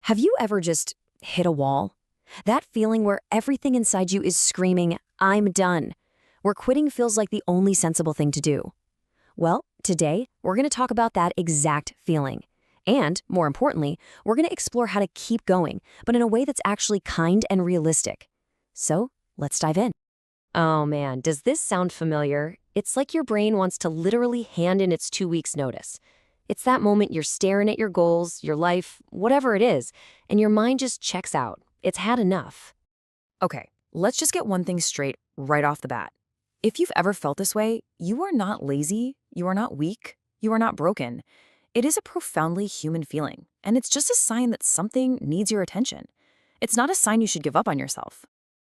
Have you ever just hit a wall? That feeling where everything inside you is screaming, I'm done. Where quitting feels like the only sensible thing to do. Well, today, we're going to talk about that exact feeling. And, more importantly, we're going to explore how to keep going, but in a way that's actually kind and realistic. So, let's dive in. Oh man, does this sound familiar? It's like your brain wants to literally hand in its 2 weeks' notice. It's that moment you're staring at your goals, your life, whatever it is, and your mind just checks out. It's had enough. Okay, let's just get one thing straight right off the bat. If you've ever felt this way, you are not lazy, you are not weak, you are not broken. It is a profoundly human feeling, and it's just a sign that something needs your attention. It's not a sign you should give up on yourself.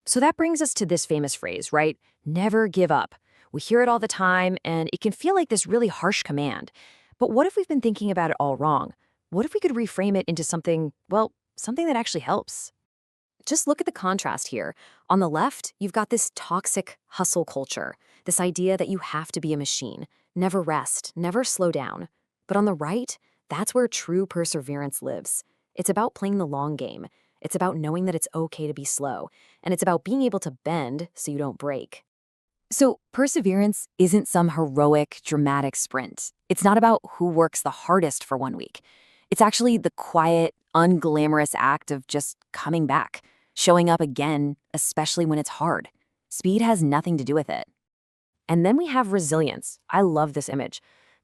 So that brings us to this famous phrase, right? Never give up. We hear it all the time, and it can feel like this really harsh command. But what if we've been thinking about it all wrong? What if we could reframe it into something, well, something that actually helps? Just look at the contrast here. On the left, you've got this toxic hustle culture, this idea that you have to be a machine, never rest, never slow down. But on the right, that's where true perseverance lives. It's about playing the long game. It's about knowing that it's okay to be slow, and it's about being able to bend so you don't break. So perseverance isn't some heroic, dramatic sprint. It's not about who works the hardest for 1 week. It's actually the quiet, unglamorous act of just coming back, showing up again, especially when it's hard. Speed has nothing to do with it. And then we have resilience. I love this image.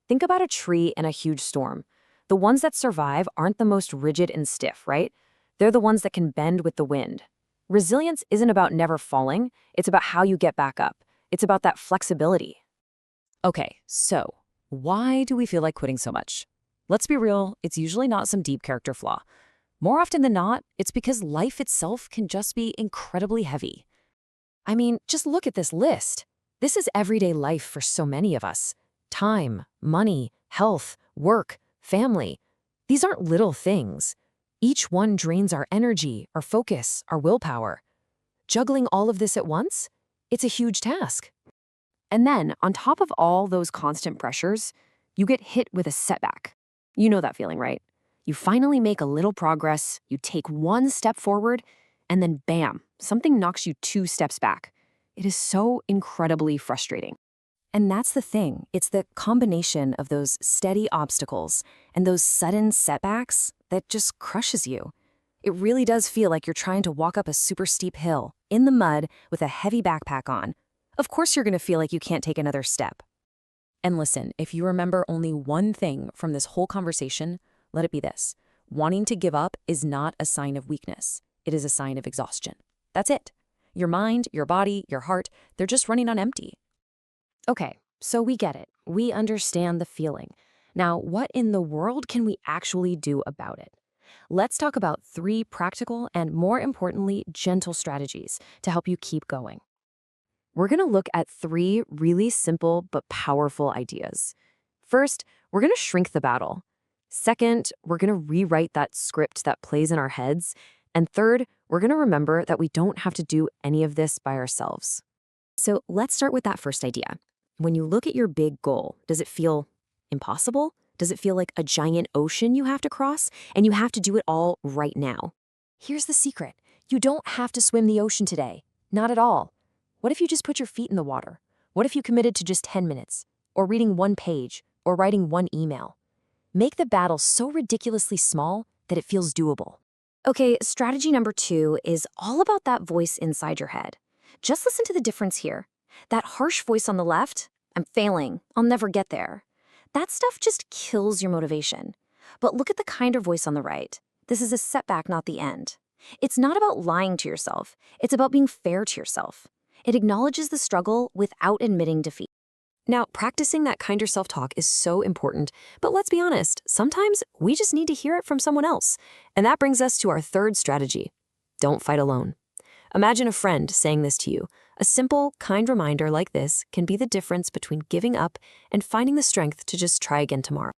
Think about a tree in a huge storm. The ones that survive aren't the most rigid and stiff, right? They're the ones that can bend with the wind. Resilience isn't about never falling. It's about how you get back up. It's about that flexibility. Okay, so why do we feel like quitting so much? Let's be real, it's usually not some deep character flaw. More often than not, it's because life itself can just be incredibly heavy. I mean, just look at this list. This is everyday life for so many of us. Time, money, health, work, family. These aren't little things. Each one drains our energy, our focus, our willpower. Juggling all of this at once? It's a huge task. And then, on top of all those constant pressures, you get hit with a setback. You know that feeling, right? You finally make a little progress, you take one step forward, and then bam, something knocks you 2 steps back. It is so incredibly frustrating. And that's the thing. It's the combination of those steady obstacles and those sudden setbacks that just crushes you. It really does feel like you're trying to walk up a super steep hill, in the mud, with a heavy backpack on. Of course you're going to feel like you can't take another step. And listen, if you remember only one thing from this whole conversation, let it be this. Wanting to give up is not a sign of weakness. It is a sign of exhaustion. That's it. Your mind, your body, your heart, they're just running on empty. Okay, so we get it. We understand the feeling. Now, what in the world can we actually do about it? Let's talk about 3 practical and, more importantly, gentle strategies to help you keep going. We're going to look at 3 really simple but powerful ideas. First, we're going to shrink the battle. Second, we're going to rewrite that script that plays in our heads. And third, we're going to remember that we don't have to do any of this by ourselves. So let's start with that first idea. When you look at your big goal, does it feel impossible? Does it feel like a giant ocean you have to cross, and you have to do it all right now? Here's the secret. You don't have to swim the ocean today. Not at all. What if you just put your feet in the water? What if you committed to just 10 minutes? Or reading 1 page? Or writing 1 email? Make the battle so ridiculously small that it feels doable. Okay, strategy number 2 is all about that voice inside your head. Just listen to the difference here. That harsh voice on the left, I'm failing, I'll never get there. That stuff just kills your motivation. But look at the kinder voice on the right. This is a setback, not the end. It's not about lying to yourself. It's about being fair to yourself. It acknowledges the struggle without admitting defeat. Now, practicing that kinder self-talk is so important, but let's be honest, sometimes we just need to hear it from someone else. And that brings us to our 3rd strategy. Don't fight alone. Imagine a friend saying this to you. A simple, kind reminder like this can be the difference between giving up and finding the strength to just try again tomorrow.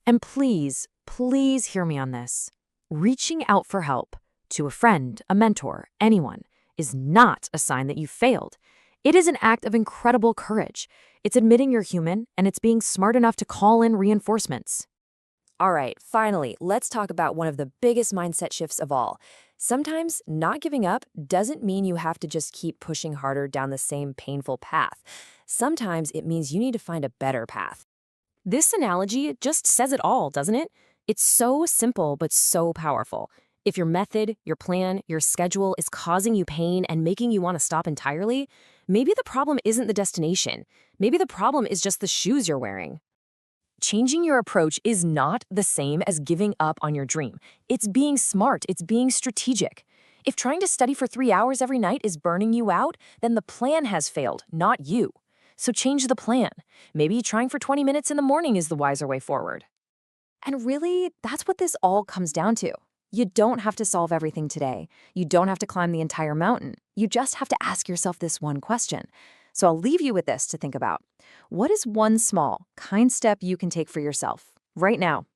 And please, please hear me on this. Reaching out for help to a friend, a mentor, anyone, is not a sign that you failed. It is an act of incredible courage. It's admitting you're human, and it's being smart enough to call in reinforcements. All right, finally, let's talk about one of the biggest mindset shifts of all. Sometimes not giving up doesn't mean you have to just keep pushing harder down the same painful path. Sometimes it means you need to find a better path. This analogy just says it all, doesn't it? It's so simple but so powerful. If your method, your plan, your schedule is causing you pain and making you want to stop entirely, maybe the problem isn't the destination. Maybe the problem is just the shoes you're wearing. Changing your approach is not the same as giving up on your dream. It's being smart, it's being strategic. If trying to study for 3 hours every night is burning you out, then the plan has failed, not you. So change the plan. Maybe trying for 20 minutes in the morning is the wiser way forward. And really, that's what this all comes down to. You don't have to solve everything today. You don't have to climb the entire mountain. You just have to ask yourself this one question. So I'll leave you with this to think about. What is one small, kind step you can take for yourself right now